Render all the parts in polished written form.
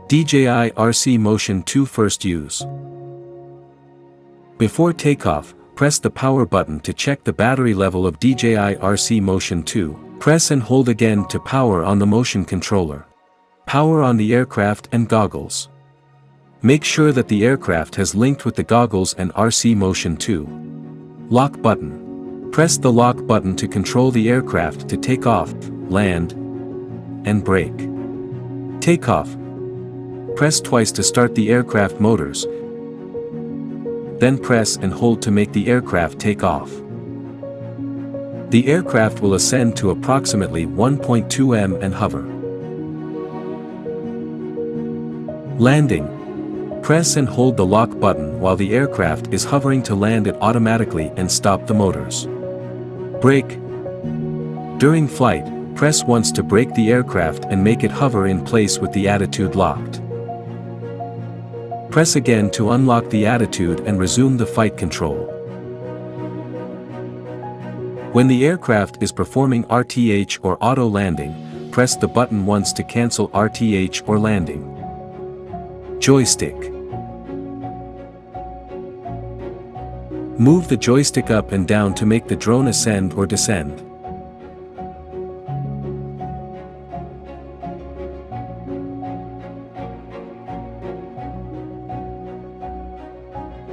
DJI RC Motion 2 First Use. Before takeoff, press the power button to check the battery level of DJI RC Motion 2. Press and hold again to power on the motion controller. Power on the aircraft and goggles. Make sure that the aircraft has linked with the goggles and RC Motion 2. Lock button. Press the lock button to control the aircraft to take off, land, and brake. Takeoff. Press twice to start the aircraft motors. Then press and hold to make the aircraft take off. The aircraft will ascend to approximately 1.2 m and hover. Landing. Press and hold the lock button while the aircraft is hovering to land it automatically and stop the motors. Brake. During flight, press once to brake the aircraft and make it hover in place with the attitude locked. Press again to unlock the attitude and resume the flight control. When the aircraft is performing RTH or auto landing, press the button once to cancel RTH or landing. Joystick. Move the joystick up and down to make the drone ascend or descend.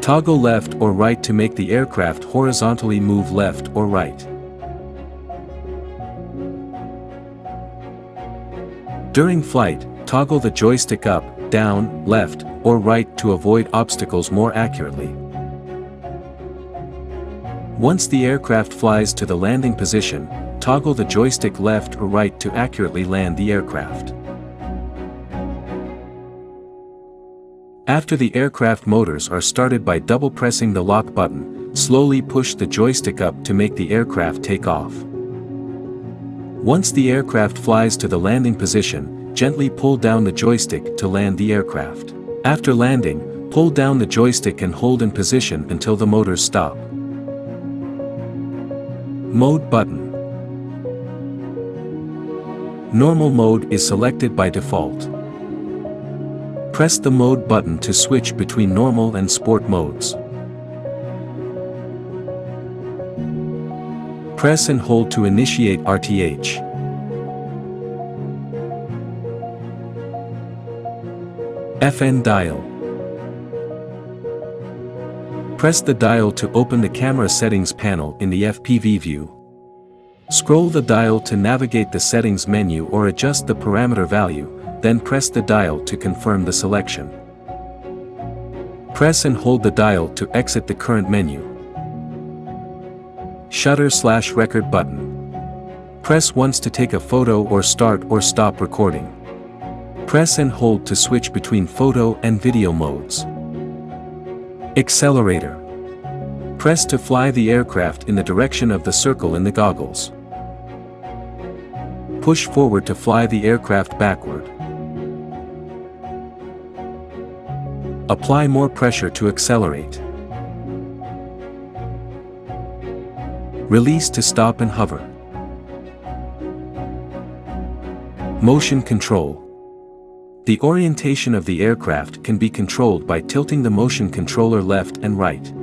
Toggle left or right to make the aircraft horizontally move left or right. During flight, toggle the joystick up, down, left, or right to avoid obstacles more accurately. Once the aircraft flies to the landing position, toggle the joystick left or right to accurately land the aircraft. After the aircraft motors are started by double pressing the lock button, slowly push the joystick up to make the aircraft take off. Once the aircraft flies to the landing position, gently pull down the joystick to land the aircraft. After landing, pull down the joystick and hold in position until the motors stop. Mode button. Normal mode is selected by default. Press the mode button to switch between normal and sport modes. Press and hold to initiate RTH. FN dial. Press the dial to open the camera settings panel in the FPV view. Scroll the dial to navigate the settings menu or adjust the parameter value, then press the dial to confirm the selection. Press and hold the dial to exit the current menu. Shutter/record button. Press once to take a photo or start or stop recording. Press and hold to switch between photo and video modes. Accelerator. Press to fly the aircraft in the direction of the circle in the goggles. Push forward to fly the aircraft backward. Apply more pressure to accelerate. Release to stop and hover. Motion control. The orientation of the aircraft can be controlled by tilting the motion controller left and right.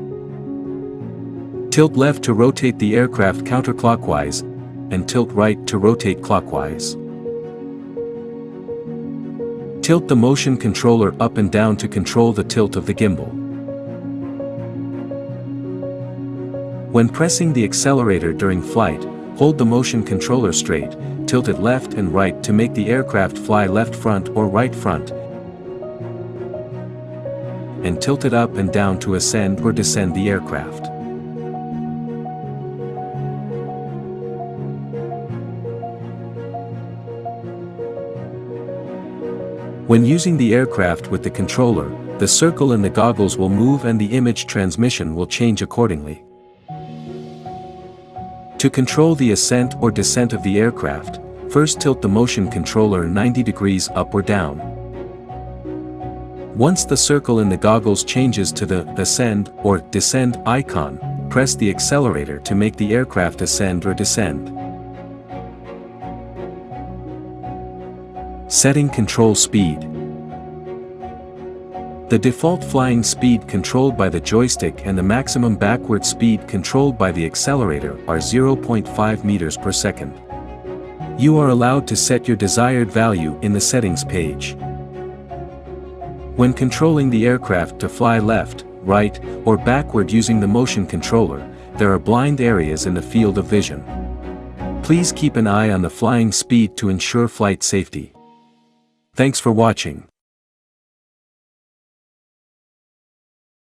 Tilt left to rotate the aircraft counterclockwise, and tilt right to rotate clockwise. Tilt the motion controller up and down to control the tilt of the gimbal. When pressing the accelerator during flight, hold the motion controller straight, tilt it left and right to make the aircraft fly left front or right front, and tilt it up and down to ascend or descend the aircraft. When using the aircraft with the controller, the circle in the goggles will move and the image transmission will change accordingly. To control the ascent or descent of the aircraft, first tilt the motion controller 90 degrees up or down. Once the circle in the goggles changes to the ascend or descend icon, press the accelerator to make the aircraft ascend or descend. Setting control speed. The default flying speed controlled by the joystick and the maximum backward speed controlled by the accelerator are 0.5 meters per second. You are allowed to set your desired value in the settings page. When controlling the aircraft to fly left, right, or backward using the motion controller, there are blind areas in the field of vision. Please keep an eye on the flying speed to ensure flight safety. Thanks for watching.